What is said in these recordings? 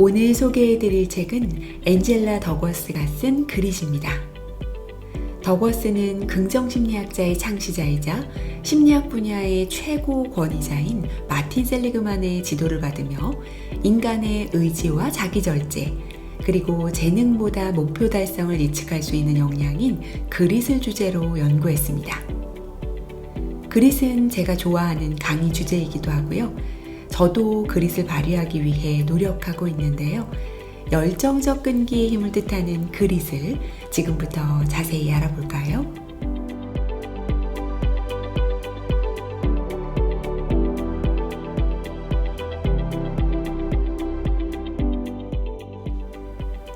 오늘 소개해드릴 책은 앤젤라 더거스가 쓴 그릿입니다. 더거스는 긍정심리학자의 창시자이자 심리학 분야의 최고 권위자인 마틴 셀리그만의 지도를 받으며 인간의 의지와 자기절제, 그리고 재능보다 목표 달성을 예측할 수 있는 역량인 그릿을 주제로 연구했습니다. 그릿은 제가 좋아하는 강의 주제이기도 하고요. 저도 그릿을 발휘하기 위해 노력하고 있는데요. 열정적 끈기의 힘을 뜻하는 그릿을 지금부터 자세히 알아볼까요?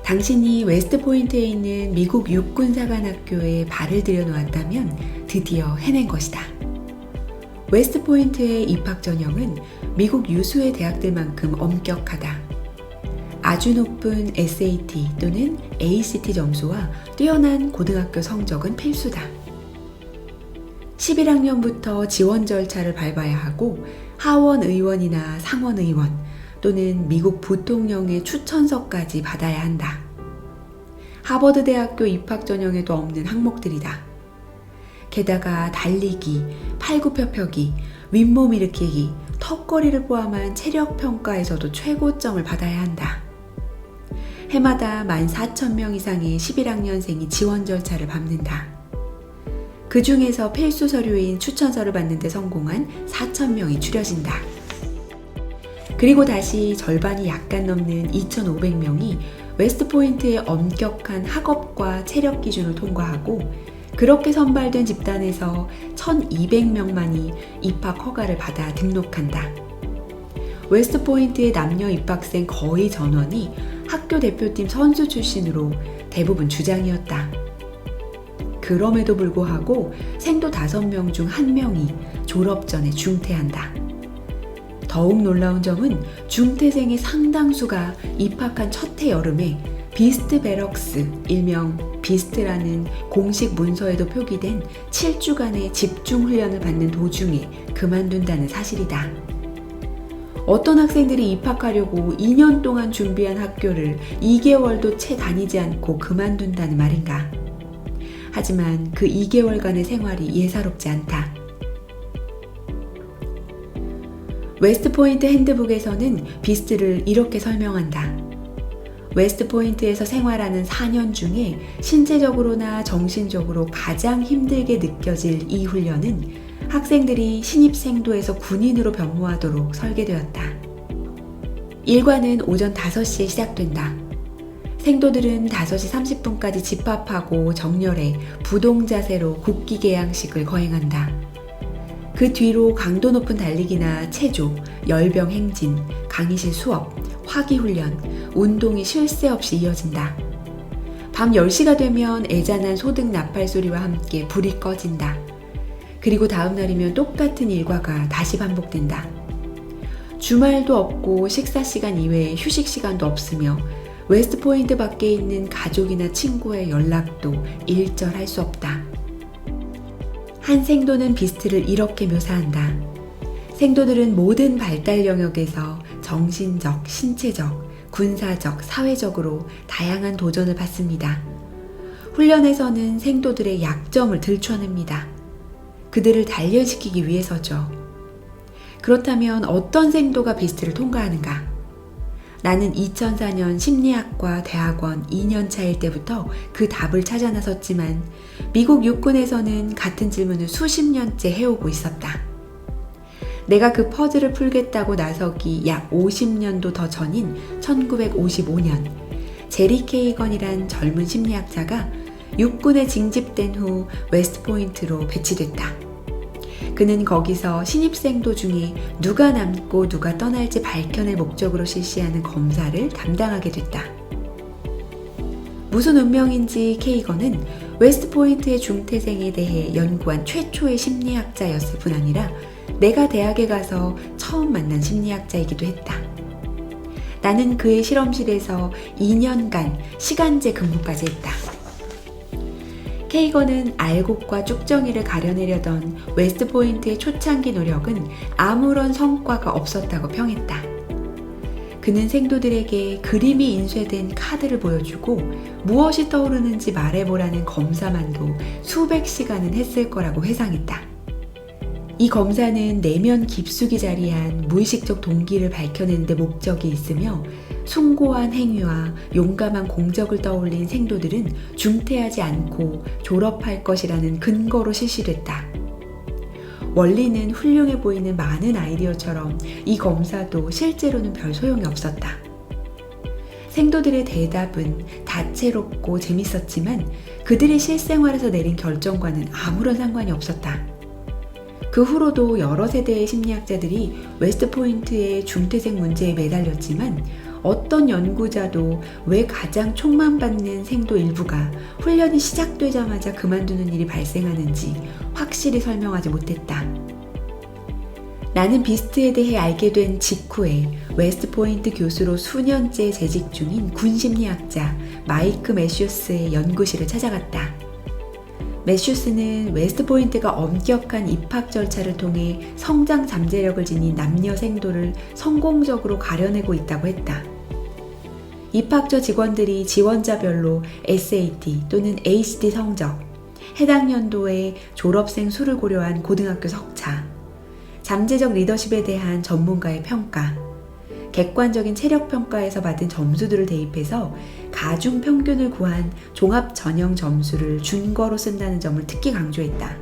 당신이 웨스트포인트에 있는 미국 육군사관학교에 발을 들여놓았다면 드디어 해낸 것이다. 웨스트포인트의 입학 전형은 미국 유수의 대학들만큼 엄격하다. 아주 높은 SAT 또는 ACT 점수와 뛰어난 고등학교 성적은 필수다. 11학년부터 지원 절차를 밟아야 하고 하원 의원이나 상원 의원 또는 미국 부통령의 추천서까지 받아야 한다. 하버드 대학교 입학 전형에도 없는 항목들이다. 게다가 달리기, 팔굽혀펴기, 윗몸 일으키기, 턱걸이를 포함한 체력 평가에서도 최고점을 받아야 한다. 해마다 14,000명 이상의 11학년생이 지원 절차를 밟는다. 그 중에서 필수 서류인 추천서를 받는 데 성공한 4,000명이 추려진다. 그리고 다시 절반이 약간 넘는 2,500명이 웨스트포인트의 엄격한 학업과 체력 기준을 통과하고 그렇게 선발된 집단에서 1,200명만이 입학 허가를 받아 등록한다. 웨스트포인트의 남녀 입학생 거의 전원이 학교 대표팀 선수 출신으로 대부분 주장이었다. 그럼에도 불구하고 생도 5명 중 1명이 졸업 전에 중퇴한다. 더욱 놀라운 점은 중퇴생의 상당수가 입학한 첫 해 여름에 비스트 베럭스, 일명 비스트라는 공식 문서에도 표기된 7주간의 집중훈련을 받는 도중에 그만둔다는 사실이다. 어떤 학생들이 입학하려고 2년 동안 준비한 학교를 2개월도 채 다니지 않고 그만둔다는 말인가? 하지만 그 2개월간의 생활이 예사롭지 않다. 웨스트포인트 핸드북에서는 비스트를 이렇게 설명한다. 웨스트포인트에서 생활하는 4년 중에 신체적으로나 정신적으로 가장 힘들게 느껴질 이 훈련은 학생들이 신입생도에서 군인으로 변모하도록 설계되었다. 일과는 오전 5시에 시작된다. 생도들은 5시 30분까지 집합하고 정렬해 부동자세로 국기 개양식을 거행한다. 그 뒤로 강도 높은 달리기나 체조, 열병 행진, 강의실 수업, 화기훈련, 운동이 쉴 새 없이 이어진다. 밤 10시가 되면 애잔한 소등 나팔 소리와 함께 불이 꺼진다. 그리고 다음 날이면 똑같은 일과가 다시 반복된다. 주말도 없고 식사 시간 이외에 휴식 시간도 없으며 웨스트포인트 밖에 있는 가족이나 친구의 연락도 일절할 수 없다. 한 생도는 비스트를 이렇게 묘사한다. 생도들은 모든 발달 영역에서 정신적, 신체적, 군사적, 사회적으로 다양한 도전을 받습니다. 훈련에서는 생도들의 약점을 들춰냅니다. 그들을 단련시키기 위해서죠. 그렇다면 어떤 생도가 비스트를 통과하는가? 나는 2004년 심리학과 대학원 2년차일 때부터 그 답을 찾아 나섰지만 미국 육군에서는 같은 질문을 수십 년째 해오고 있었다. 내가 그 퍼즐을 풀겠다고 나서기 약 50년도 더 전인 1955년 제리 케이건이란 젊은 심리학자가 육군에 징집된 후 웨스트포인트로 배치됐다. 그는 거기서 신입생도 중에 누가 남고 누가 떠날지 밝혀낼 목적으로 실시하는 검사를 담당하게 됐다. 무슨 운명인지 케이건은 웨스트포인트의 중퇴생에 대해 연구한 최초의 심리학자였을 뿐 아니라 내가 대학에 가서 처음 만난 심리학자이기도 했다. 나는 그의 실험실에서 2년간 시간제 근무까지 했다. 케이건은 알곡과 쭉정이를 가려내려던 웨스트포인트의 초창기 노력은 아무런 성과가 없었다고 평했다. 그는 생도들에게 그림이 인쇄된 카드를 보여주고 무엇이 떠오르는지 말해보라는 검사만도 수백 시간은 했을 거라고 회상했다. 이 검사는 내면 깊숙이 자리한 무의식적 동기를 밝혀내는 데 목적이 있으며 숭고한 행위와 용감한 공적을 떠올린 생도들은 중퇴하지 않고 졸업할 것이라는 근거로 실시됐다. 원리는 훌륭해 보이는 많은 아이디어처럼 이 검사도 실제로는 별 소용이 없었다. 생도들의 대답은 다채롭고 재밌었지만 그들이 실생활에서 내린 결정과는 아무런 상관이 없었다. 그 후로도 여러 세대의 심리학자들이 웨스트포인트의 중퇴생 문제에 매달렸지만 어떤 연구자도 왜 가장 촉망받는 생도 일부가 훈련이 시작되자마자 그만두는 일이 발생하는지 확실히 설명하지 못했다. 나는 비스트에 대해 알게 된 직후에 웨스트포인트 교수로 수년째 재직 중인 군심리학자 마이크 매슈스의 연구실을 찾아갔다. 매슈스는 웨스트포인트가 엄격한 입학 절차를 통해 성장 잠재력을 지닌 남녀 생도를 성공적으로 가려내고 있다고 했다. 입학처 직원들이 지원자별로 SAT 또는 ACT 성적, 해당 연도의 졸업생 수를 고려한 고등학교 석차, 잠재적 리더십에 대한 전문가의 평가, 객관적인 체력 평가에서 받은 점수들을 대입해서 가중 평균을 구한 종합 전형 점수를 준거로 쓴다는 점을 특히 강조했다.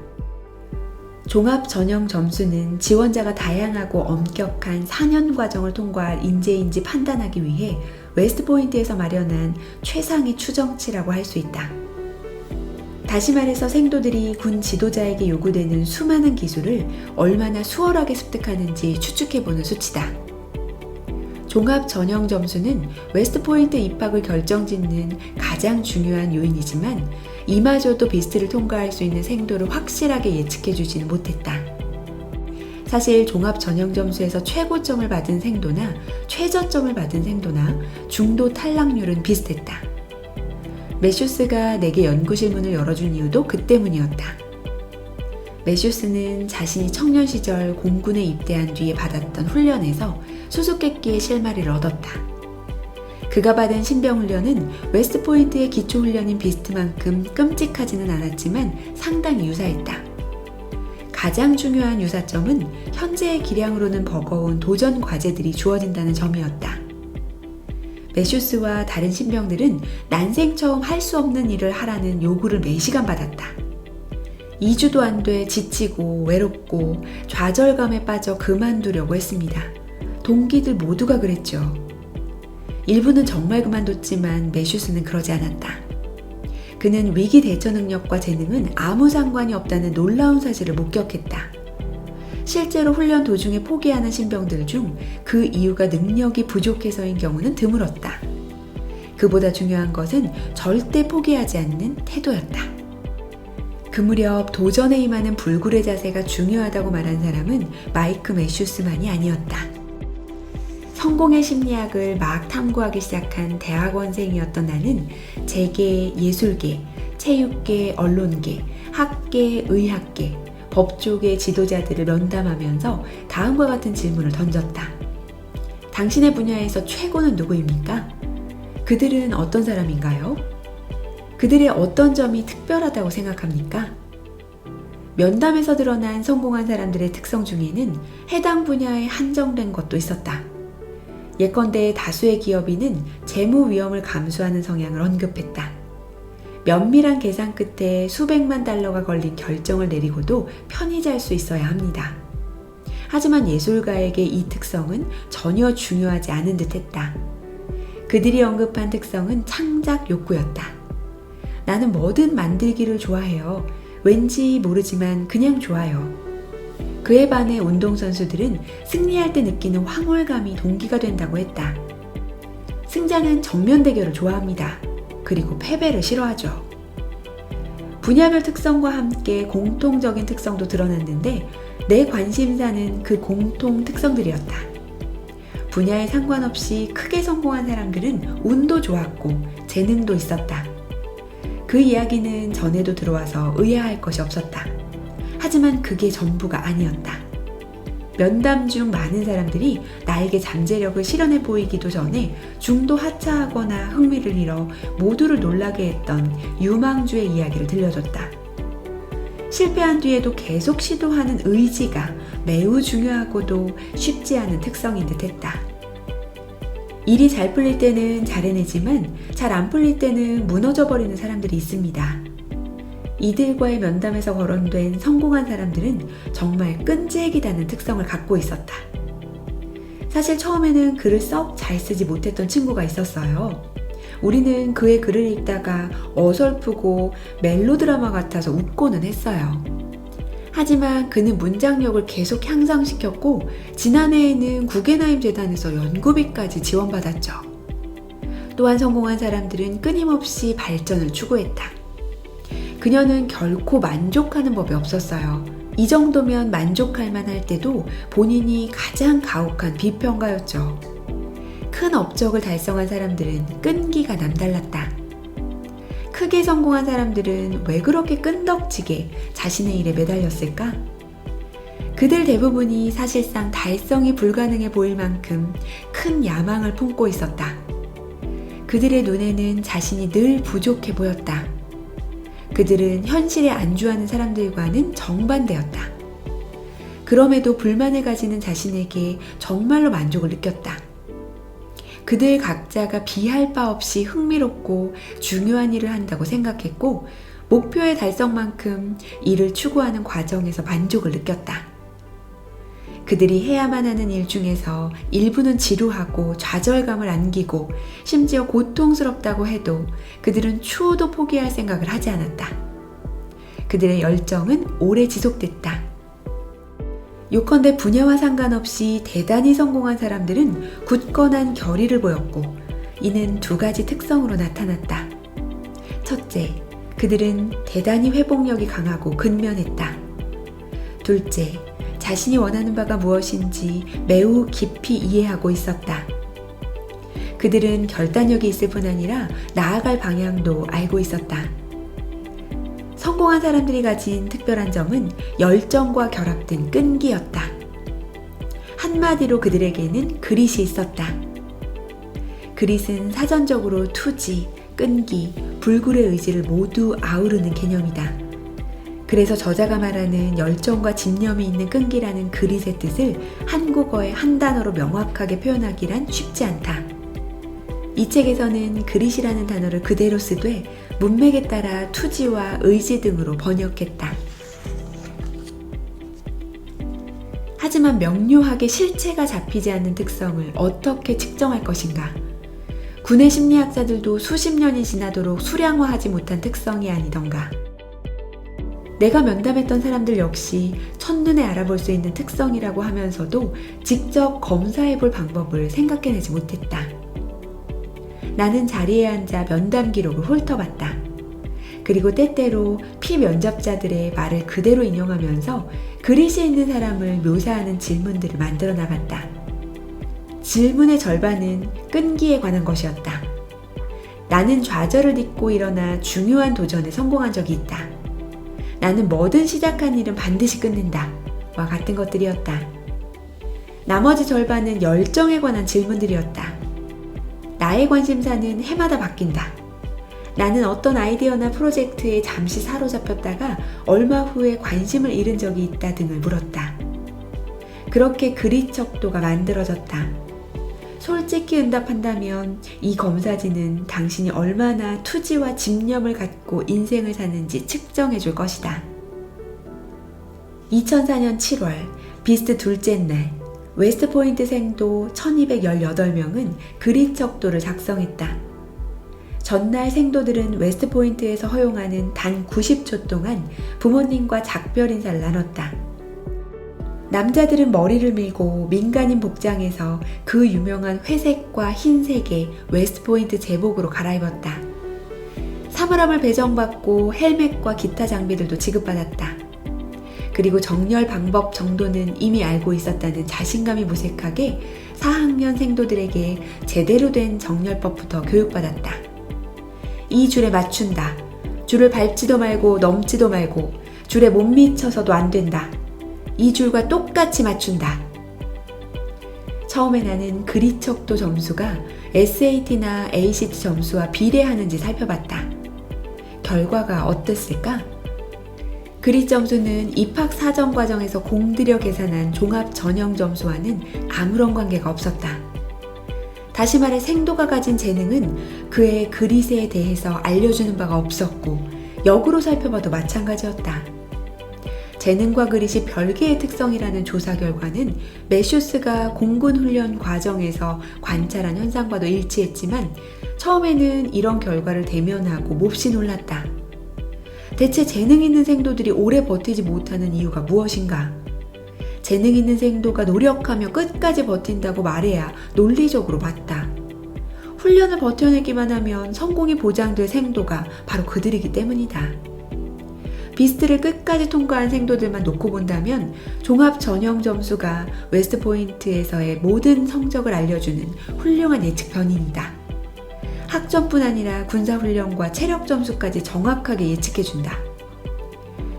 종합 전형 점수는 지원자가 다양하고 엄격한 4년 과정을 통과할 인재인지 판단하기 위해 웨스트포인트에서 마련한 최상의 추정치라고 할 수 있다. 다시 말해서 생도들이 군 지도자에게 요구되는 수많은 기술을 얼마나 수월하게 습득하는지 추측해보는 수치다. 종합 전형 점수는 웨스트포인트 입학을 결정짓는 가장 중요한 요인이지만 이마저도 비스트를 통과할 수 있는 생도를 확실하게 예측해주지는 못했다. 사실 종합 전형 점수에서 최고점을 받은 생도나 최저점을 받은 생도나 중도 탈락률은 비슷했다. 매슈스가 내게 연구실 문을 열어준 이유도 그 때문이었다. 매슈스는 자신이 청년 시절 공군에 입대한 뒤에 받았던 훈련에서 수수께끼의 실마리를 얻었다. 그가 받은 신병훈련은 웨스트포인트의 기초훈련인 비스트만큼 끔찍하지는 않았지만 상당히 유사했다. 가장 중요한 유사점은 현재의 기량으로는 버거운 도전 과제들이 주어진다는 점이었다. 매슈스와 다른 신병들은 난생 처음 할 수 없는 일을 하라는 요구를 매시간 받았다. 2주도 안 돼 지치고 외롭고 좌절감에 빠져 그만두려고 했습니다. 동기들 모두가 그랬죠. 일부는 정말 그만뒀지만 매슈스는 그러지 않았다. 그는 위기 대처 능력과 재능은 아무 상관이 없다는 놀라운 사실을 목격했다. 실제로 훈련 도중에 포기하는 신병들 중 그 이유가 능력이 부족해서인 경우는 드물었다. 그보다 중요한 것은 절대 포기하지 않는 태도였다. 그 무렵 도전에 임하는 불굴의 자세가 중요하다고 말한 사람은 마이크 매슈스만이 아니었다. 성공의 심리학을 막 탐구하기 시작한 대학원생이었던 나는 재계, 예술계, 체육계, 언론계, 학계, 의학계, 법조계 지도자들을 면담하면서 다음과 같은 질문을 던졌다. 당신의 분야에서 최고는 누구입니까? 그들은 어떤 사람인가요? 그들의 어떤 점이 특별하다고 생각합니까? 면담에서 드러난 성공한 사람들의 특성 중에는 해당 분야에 한정된 것도 있었다. 예컨대 다수의 기업인은 재무 위험을 감수하는 성향을 언급했다. 면밀한 계산 끝에 수백만 달러가 걸린 결정을 내리고도 편히 잘 수 있어야 합니다. 하지만 예술가에게 이 특성은 전혀 중요하지 않은 듯 했다. 그들이 언급한 특성은 창작 욕구였다. 나는 뭐든 만들기를 좋아해요. 왠지 모르지만 그냥 좋아요. 그에 반해 운동선수들은 승리할 때 느끼는 황홀감이 동기가 된다고 했다. 승자는 정면 대결을 좋아합니다. 그리고 패배를 싫어하죠. 분야별 특성과 함께 공통적인 특성도 드러났는데 내 관심사는 그 공통 특성들이었다. 분야에 상관없이 크게 성공한 사람들은 운도 좋았고 재능도 있었다. 그 이야기는 전에도 들어와서 의아할 것이 없었다. 하지만 그게 전부가 아니었다. 면담 중 많은 사람들이 나에게 잠재력을 실현해 보이기도 전에 중도 하차하거나 흥미를 잃어 모두를 놀라게 했던 유망주의 이야기를 들려줬다. 실패한 뒤에도 계속 시도하는 의지가 매우 중요하고도 쉽지 않은 특성인 듯 했다. 일이 잘 풀릴 때는 잘 해내지만 잘 안 풀릴 때는 무너져버리는 사람들이 있습니다. 이들과의 면담에서 거론된 성공한 사람들은 정말 끈질기다는 특성을 갖고 있었다. 사실 처음에는 글을 썩 잘 쓰지 못했던 친구가 있었어요. 우리는 그의 글을 읽다가 어설프고 멜로드라마 같아서 웃고는 했어요. 하지만 그는 문장력을 계속 향상시켰고 지난해에는 구겐하임 재단에서 연구비까지 지원받았죠. 또한 성공한 사람들은 끊임없이 발전을 추구했다. 그녀는 결코 만족하는 법이 없었어요. 이 정도면 만족할 만할 때도 본인이 가장 가혹한 비평가였죠. 큰 업적을 달성한 사람들은 끈기가 남달랐다. 크게 성공한 사람들은 왜 그렇게 끈덕지게 자신의 일에 매달렸을까? 그들 대부분이 사실상 달성이 불가능해 보일 만큼 큰 야망을 품고 있었다. 그들의 눈에는 자신이 늘 부족해 보였다. 그들은 현실에 안주하는 사람들과는 정반대였다. 그럼에도 불만을 가지는 자신에게 정말로 만족을 느꼈다. 그들 각자가 비할 바 없이 흥미롭고 중요한 일을 한다고 생각했고 목표의 달성만큼 이를 추구하는 과정에서 만족을 느꼈다. 그들이 해야만 하는 일 중에서 일부는 지루하고 좌절감을 안기고 심지어 고통스럽다고 해도 그들은 추호도 포기할 생각을 하지 않았다. 그들의 열정은 오래 지속됐다. 요컨대 분야와 상관없이 대단히 성공한 사람들은 굳건한 결의를 보였고 이는 두 가지 특성으로 나타났다. 첫째, 그들은 대단히 회복력이 강하고 근면했다. 둘째, 자신이 원하는 바가 무엇인지 매우 깊이 이해하고 있었다. 그들은 결단력이 있을 뿐 아니라 나아갈 방향도 알고 있었다. 성공한 사람들이 가진 특별한 점은 열정과 결합된 끈기였다. 한마디로 그들에게는 그릿이 있었다. 그릿은 사전적으로 투지, 끈기, 불굴의 의지를 모두 아우르는 개념이다. 그래서 저자가 말하는 열정과 집념이 있는 끈기라는 그릿의 뜻을 한국어에 한 단어로 명확하게 표현하기란 쉽지 않다. 이 책에서는 그릿이라는 단어를 그대로 쓰되 문맥에 따라 투지와 의지 등으로 번역했다. 하지만 명료하게 실체가 잡히지 않는 특성을 어떻게 측정할 것인가? 군의 심리학자들도 수십 년이 지나도록 수량화하지 못한 특성이 아니던가? 내가 면담했던 사람들 역시 첫눈에 알아볼 수 있는 특성이라고 하면서도 직접 검사해볼 방법을 생각해내지 못했다. 나는 자리에 앉아 면담 기록을 훑어봤다. 그리고 때때로 피면접자들의 말을 그대로 인용하면서 그릿이 있는 사람을 묘사하는 질문들을 만들어 나갔다. 질문의 절반은 끈기에 관한 것이었다. 나는 좌절을 딛고 일어나 중요한 도전에 성공한 적이 있다. 나는 뭐든 시작한 일은 반드시 끝낸다. 와 같은 것들이었다. 나머지 절반은 열정에 관한 질문들이었다. 나의 관심사는 해마다 바뀐다. 나는 어떤 아이디어나 프로젝트에 잠시 사로잡혔다가 얼마 후에 관심을 잃은 적이 있다 등을 물었다. 그렇게 그릿 척도가 만들어졌다. 솔직히 응답한다면 이 검사지는 당신이 얼마나 투지와 집념을 갖고 인생을 사는지 측정해 줄 것이다. 2004년 7월 비스트 둘째 날 웨스트포인트 생도 1218명은 그릿 척도를 작성했다. 전날 생도들은 웨스트포인트에서 허용하는 단 90초 동안 부모님과 작별 인사를 나눴다. 남자들은 머리를 밀고 민간인 복장에서 그 유명한 회색과 흰색의 웨스트포인트 제복으로 갈아입었다. 사물함을 배정받고 헬멧과 기타 장비들도 지급받았다. 그리고 정렬 방법 정도는 이미 알고 있었다는 자신감이 무색하게 4학년 생도들에게 제대로 된 정렬법부터 교육받았다. 이 줄에 맞춘다. 줄을 밟지도 말고 넘지도 말고 줄에 못 미쳐서도 안 된다. 이 줄과 똑같이 맞춘다. 처음에 나는 그리 척도 점수가 SAT나 ACT 점수와 비례하는지 살펴봤다. 결과가 어땠을까? 그리 점수는 입학 사정 과정에서 공들여 계산한 종합 전형 점수와는 아무런 관계가 없었다. 다시 말해 생도가 가진 재능은 그의 그릿에 대해서 알려주는 바가 없었고 역으로 살펴봐도 마찬가지였다. 재능과 그릿이 별개의 특성이라는 조사 결과는 매슈스가 공군 훈련 과정에서 관찰한 현상과도 일치했지만 처음에는 이런 결과를 대면하고 몹시 놀랐다. 대체 재능 있는 생도들이 오래 버티지 못하는 이유가 무엇인가? 재능 있는 생도가 노력하며 끝까지 버틴다고 말해야 논리적으로 맞다. 훈련을 버텨내기만 하면 성공이 보장될 생도가 바로 그들이기 때문이다. 비스트를 끝까지 통과한 생도들만 놓고 본다면 종합 전형 점수가 웨스트포인트에서의 모든 성적을 알려주는 훌륭한 예측 변인이다. 학점뿐 아니라 군사훈련과 체력 점수까지 정확하게 예측해준다.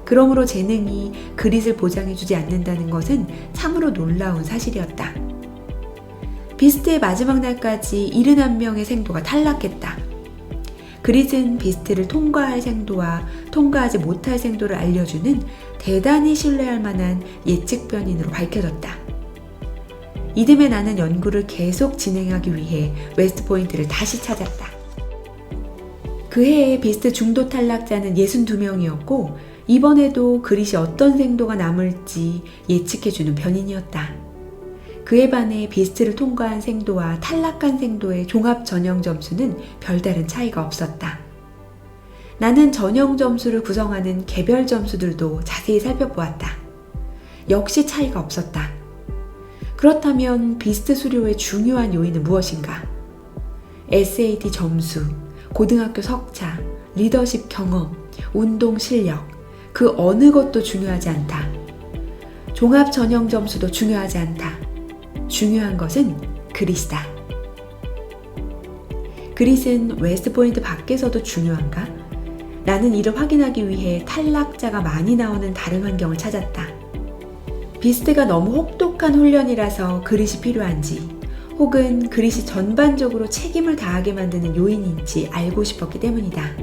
그러므로 재능이 그릿을 보장해주지 않는다는 것은 참으로 놀라운 사실이었다. 비스트의 마지막 날까지 71명의 생도가 탈락했다. 그릿은 비스트를 통과할 생도와 통과하지 못할 생도를 알려주는 대단히 신뢰할 만한 예측 변인으로 밝혀졌다. 이듬해 나는 연구를 계속 진행하기 위해 웨스트포인트를 다시 찾았다. 그 해의 비스트 중도 탈락자는 62명이었고 이번에도 그릿이 어떤 생도가 남을지 예측해주는 변인이었다. 그에 반해 비스트를 통과한 생도와 탈락한 생도의 종합 전형 점수는 별다른 차이가 없었다. 나는 전형 점수를 구성하는 개별 점수들도 자세히 살펴보았다. 역시 차이가 없었다. 그렇다면 비스트 수료의 중요한 요인은 무엇인가? SAT 점수, 고등학교 석차, 리더십 경험, 운동 실력, 그 어느 것도 중요하지 않다. 종합 전형 점수도 중요하지 않다. 중요한 것은 그릿이다. 그릿은 웨스트포인트 밖에서도 중요한가? 나는 이를 확인하기 위해 탈락자가 많이 나오는 다른 환경을 찾았다. 비스트가 너무 혹독한 훈련이라서 그릿이 필요한지 혹은 그릿이 전반적으로 책임을 다하게 만드는 요인인지 알고 싶었기 때문이다.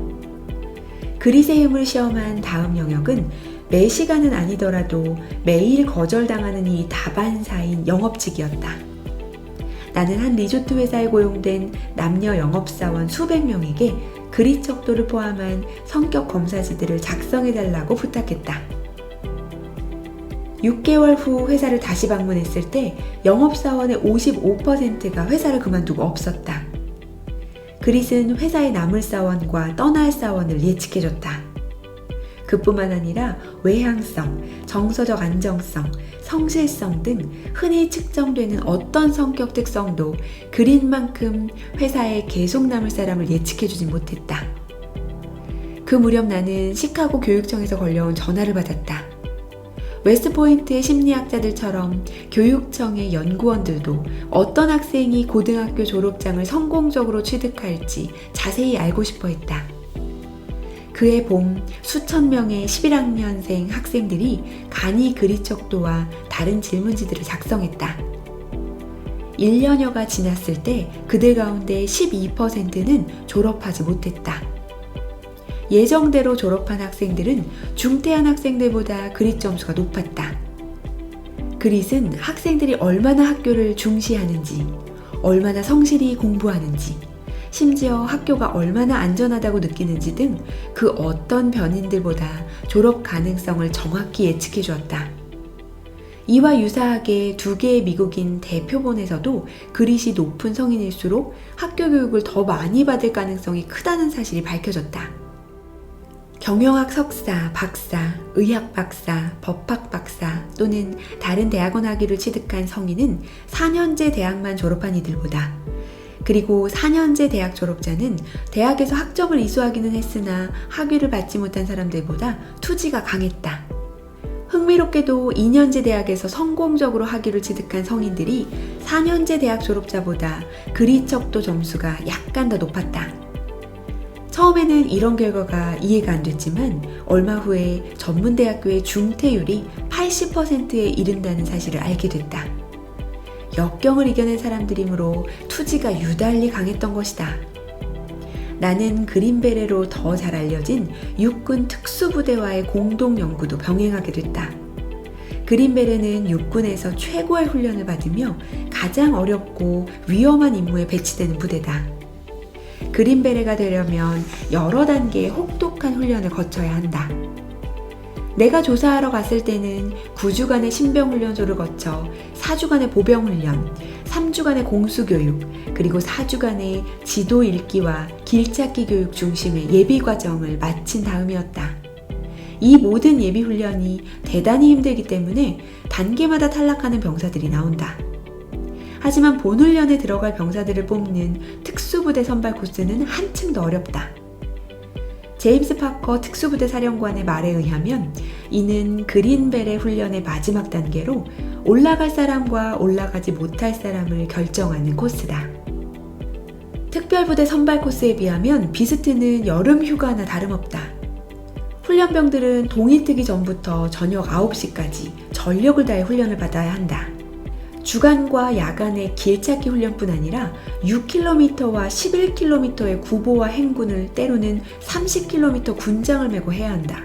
그릿의 힘을 시험한 다음 영역은 매 시간은 아니더라도 매일 거절당하는 이 다반사인 영업직이었다. 나는 한 리조트 회사에 고용된 남녀 영업사원 수백 명에게 그릿 척도를 포함한 성격 검사지들을 작성해달라고 부탁했다. 6개월 후 회사를 다시 방문했을 때 영업사원의 55%가 회사를 그만두고 없었다. 그릿은 회사에 남을 사원과 떠날 사원을 예측해줬다. 그뿐만 아니라 외향성, 정서적 안정성, 성실성 등 흔히 측정되는 어떤 성격 특성도 그릿만큼 회사에 계속 남을 사람을 예측해주지 못했다. 그 무렵 나는 시카고 교육청에서 걸려온 전화를 받았다. 웨스트포인트의 심리학자들처럼 교육청의 연구원들도 어떤 학생이 고등학교 졸업장을 성공적으로 취득할지 자세히 알고 싶어 했다. 그해 봄 수천 명의 11학년생 학생들이 간이 그릿 척도와 다른 질문지들을 작성했다. 1년여가 지났을 때 그들 가운데 12%는 졸업하지 못했다. 예정대로 졸업한 학생들은 중퇴한 학생들보다 그릿 점수가 높았다. 그릿은 학생들이 얼마나 학교를 중시하는지, 얼마나 성실히 공부하는지, 심지어 학교가 얼마나 안전하다고 느끼는지 등 그 어떤 변인들보다 졸업 가능성을 정확히 예측해 주었다. 이와 유사하게 두 개의 미국인 대표본에서도 그릿이 높은 성인일수록 학교 교육을 더 많이 받을 가능성이 크다는 사실이 밝혀졌다. 경영학 석사, 박사, 의학 박사, 법학 박사 또는 다른 대학원 학위를 취득한 성인은 4년제 대학만 졸업한 이들보다, 그리고 4년제 대학 졸업자는 대학에서 학점을 이수하기는 했으나 학위를 받지 못한 사람들보다 투지가 강했다. 흥미롭게도 2년제 대학에서 성공적으로 학위를 취득한 성인들이 4년제 대학 졸업자보다 그릿 척도 점수가 약간 더 높았다. 처음에는 이런 결과가 이해가 안 됐지만 얼마 후에 전문대학교의 중퇴율이 80%에 이른다는 사실을 알게 됐다. 역경을 이겨낸 사람들이므로 투지가 유달리 강했던 것이다. 나는 그린베레로 더 잘 알려진 육군 특수부대와의 공동 연구도 병행하게 됐다. 그린베레는 육군에서 최고의 훈련을 받으며 가장 어렵고 위험한 임무에 배치되는 부대다. 그린베레가 되려면 여러 단계의 혹독한 훈련을 거쳐야 한다. 내가 조사하러 갔을 때는 9주간의 신병훈련소를 거쳐 4주간의 보병훈련, 3주간의 공수교육, 그리고 4주간의 지도 읽기와 길찾기 교육 중심의 예비과정을 마친 다음이었다. 이 모든 예비훈련이 대단히 힘들기 때문에 단계마다 탈락하는 병사들이 나온다. 하지만 본훈련에 들어갈 병사들을 뽑는 특수부대 선발 코스는 한층 더 어렵다. 제임스 파커 특수부대 사령관의 말에 의하면 이는 그린베레 훈련의 마지막 단계로 올라갈 사람과 올라가지 못할 사람을 결정하는 코스다. 특별부대 선발 코스에 비하면 비스트는 여름 휴가나 다름없다. 훈련병들은 동이 트기 전부터 저녁 9시까지 전력을 다해 훈련을 받아야 한다. 주간과 야간의 길찾기 훈련뿐 아니라 6km와 11km의 구보와 행군을 때로는 30km 군장을 메고 해야 한다.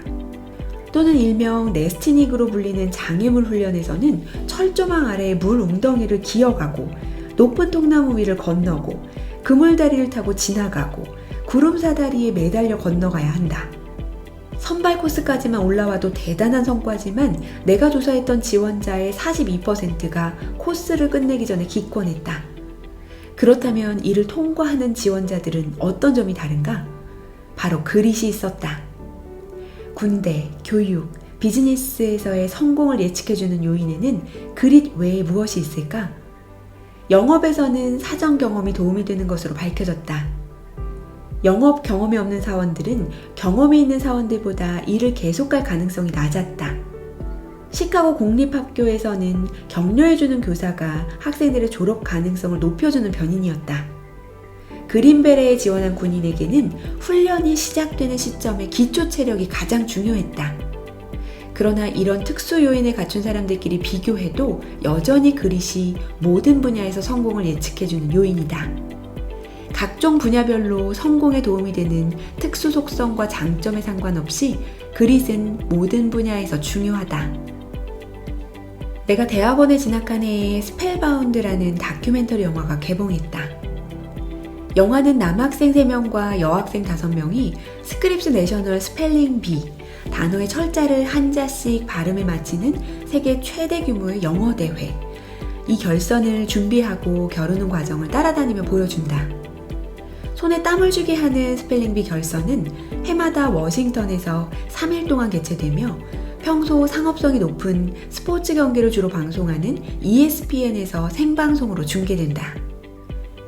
또는 일명 네스티닉으로 불리는 장애물 훈련에서는 철조망 아래의 물 웅덩이를 기어가고 높은 통나무 위를 건너고 그물다리를 타고 지나가고 구름사다리에 매달려 건너가야 한다. 선발 코스까지만 올라와도 대단한 성과지만 내가 조사했던 지원자의 42%가 코스를 끝내기 전에 기권했다. 그렇다면 이를 통과하는 지원자들은 어떤 점이 다른가? 바로 그릿이 있었다. 군대, 교육, 비즈니스에서의 성공을 예측해주는 요인에는 그릿 외에 무엇이 있을까? 영업에서는 사전 경험이 도움이 되는 것으로 밝혀졌다. 영업 경험이 없는 사원들은 경험이 있는 사원들보다 일을 계속할 가능성이 낮았다. 시카고 공립학교에서는 격려해주는 교사가 학생들의 졸업 가능성을 높여주는 변인이었다. 그린베레에 지원한 군인에게는 훈련이 시작되는 시점에 기초 체력이 가장 중요했다. 그러나 이런 특수 요인을 갖춘 사람들끼리 비교해도 여전히 그릿이 모든 분야에서 성공을 예측해주는 요인이다. 각종 분야별로 성공에 도움이 되는 특수 속성과 장점에 상관없이 그릿은 모든 분야에서 중요하다. 내가 대학원에 진학한 해에 스펠바운드라는 다큐멘터리 영화가 개봉했다. 영화는 남학생 3명과 여학생 5명이 스크립스 내셔널 스펠링 비, 단어의 철자를 한자씩 발음에 맞히는 세계 최대 규모의 영어 대회, 이 결선을 준비하고 겨루는 과정을 따라다니며 보여준다. 손에 땀을 쥐게 하는 스펠링비 결선은 해마다 워싱턴에서 3일 동안 개최되며 평소 상업성이 높은 스포츠 경기를 주로 방송하는 ESPN에서 생방송으로 중계된다.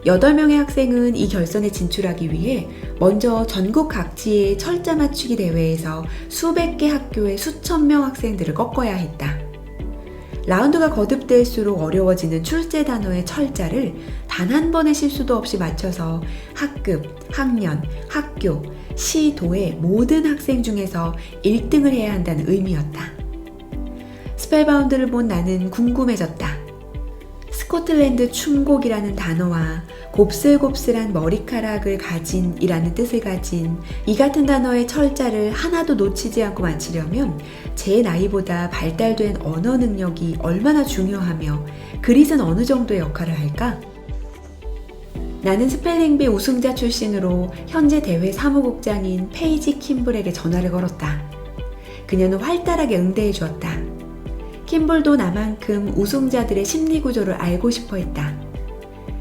8명의 학생은 이 결선에 진출하기 위해 먼저 전국 각지의 철자 맞추기 대회에서 수백 개 학교의 수천 명 학생들을 꺾어야 했다. 라운드가 거듭될수록 어려워지는 출제 단어의 철자를 단 한 번의 실수도 없이 맞춰서 학급, 학년, 학교, 시, 도의 모든 학생 중에서 1등을 해야 한다는 의미였다. 스펠바운드를 본 나는 궁금해졌다. 스코틀랜드 춤곡이라는 단어와 곱슬곱슬한 머리카락을 가진 이라는 뜻을 가진 이 같은 단어의 철자를 하나도 놓치지 않고 맞히려면 제 나이보다 발달된 언어 능력이 얼마나 중요하며 그릿은 어느 정도의 역할을 할까? 나는 스펠링비 우승자 출신으로 현재 대회 사무국장인 페이지 킴블에게 전화를 걸었다. 그녀는 활달하게 응대해 주었다. 킴블도 나만큼 우승자들의 심리 구조를 알고 싶어 했다.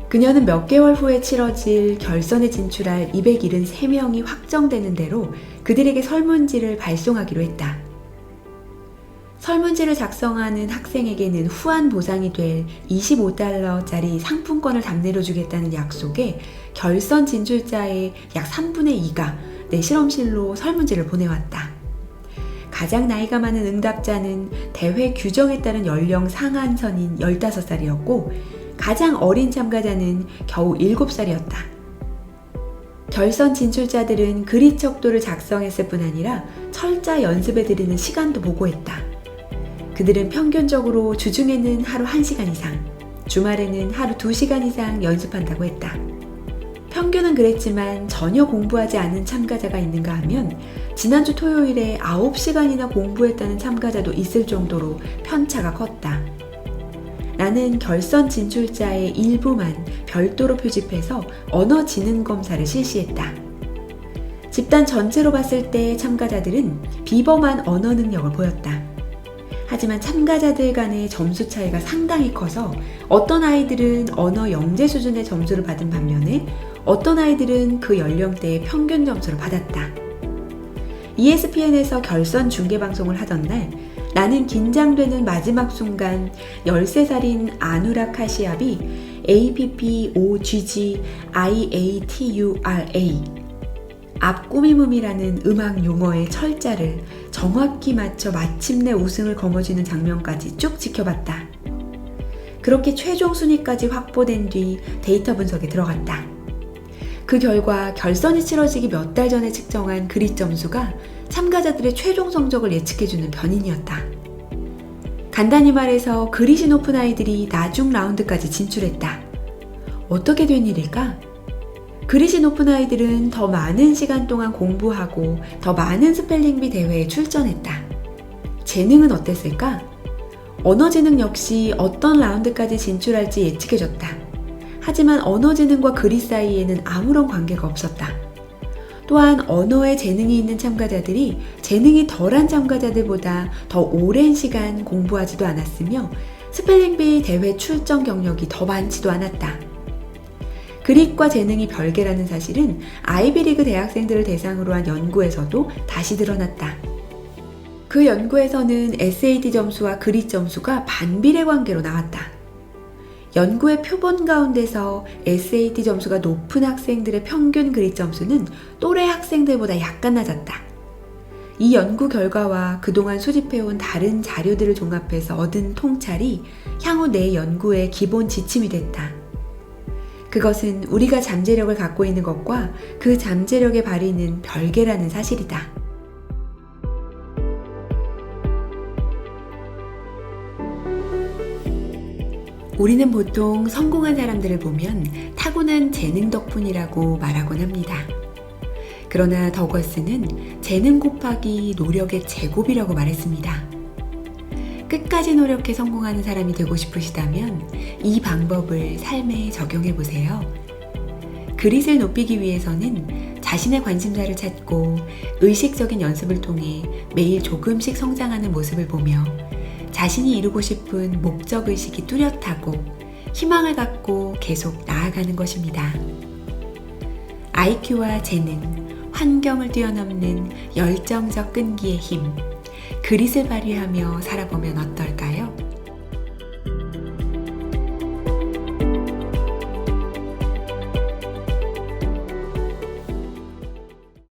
그녀는 몇 개월 후에 치러질 결선에 진출할 273명이 확정되는 대로 그들에게 설문지를 발송하기로 했다. 설문지를 작성하는 학생에게는 후한 보상이 될 $25짜리 상품권을 답례로 주겠다는 약속에 결선 진출자의 약 3분의 2가 내 실험실로 설문지를 보내왔다. 가장 나이가 많은 응답자는 대회 규정에 따른 연령 상한선인 15살이었고 가장 어린 참가자는 겨우 7살이었다. 결선 진출자들은 그릿 척도를 작성했을 뿐 아니라 철자 연습에 들이는 시간도 보고했다. 그들은 평균적으로 주중에는 하루 1시간 이상, 주말에는 하루 2시간 이상 연습한다고 했다. 평균은 그랬지만 전혀 공부하지 않은 참가자가 있는가 하면 지난주 토요일에 9시간이나 공부했다는 참가자도 있을 정도로 편차가 컸다. 나는 결선 진출자의 일부만 별도로 표집해서 언어 지능 검사를 실시했다. 집단 전체로 봤을 때 참가자들은 비범한 언어 능력을 보였다. 하지만 참가자들 간의 점수 차이가 상당히 커서 어떤 아이들은 언어 영재 수준의 점수를 받은 반면에 어떤 아이들은 그 연령대의 평균 점수를 받았다. ESPN에서 결선 중계방송을 하던 날 나는 긴장되는 마지막 순간 13살인 아누라 카시압이 APPOGGIATURA 앞꾸미무미라는 음악 용어의 철자를 정확히 맞춰 마침내 우승을 거머쥐는 장면까지 쭉 지켜봤다. 그렇게 최종 순위까지 확보된 뒤 데이터 분석에 들어갔다. 그 결과 결선이 치러지기 몇 달 전에 측정한 그릿 점수가 참가자들의 최종 성적을 예측해주는 변인이었다. 간단히 말해서 그릿이 높은 아이들이 나중 라운드까지 진출했다. 어떻게 된 일일까? 그릿이 높은 아이들은 더 많은 시간 동안 공부하고 더 많은 스펠링비 대회에 출전했다. 재능은 어땠을까? 언어지능 역시 어떤 라운드까지 진출할지 예측해줬다. 하지만 언어지능과 그릿 사이에는 아무런 관계가 없었다. 또한 언어에 재능이 있는 참가자들이 재능이 덜한 참가자들보다 더 오랜 시간 공부하지도 않았으며 스펠링비 대회 출전 경력이 더 많지도 않았다. 그릿과 재능이 별개라는 사실은 아이비리그 대학생들을 대상으로 한 연구에서도 다시 드러났다. 그 연구에서는 SAT 점수와 그릿 점수가 반비례 관계로 나왔다. 연구의 표본 가운데서 SAT 점수가 높은 학생들의 평균 그릿 점수는 또래 학생들보다 약간 낮았다. 이 연구 결과와 그동안 수집해온 다른 자료들을 종합해서 얻은 통찰이 향후 내 연구의 기본 지침이 됐다. 그것은 우리가 잠재력을 갖고 있는 것과 그 잠재력의 발휘는 별개라는 사실이다. 우리는 보통 성공한 사람들을 보면 타고난 재능 덕분이라고 말하곤 합니다. 그러나 더거스는 재능 곱하기 노력의 제곱이라고 말했습니다. 끝까지 노력해 성공하는 사람이 되고 싶으시다면 이 방법을 삶에 적용해 보세요. 그릿을 높이기 위해서는 자신의 관심사를 찾고 의식적인 연습을 통해 매일 조금씩 성장하는 모습을 보며 자신이 이루고 싶은 목적의식이 뚜렷하고 희망을 갖고 계속 나아가는 것입니다. IQ와 재능, 환경을 뛰어넘는 열정적 끈기의 힘, 그릿을 발휘하며 살아보면 어떨까요?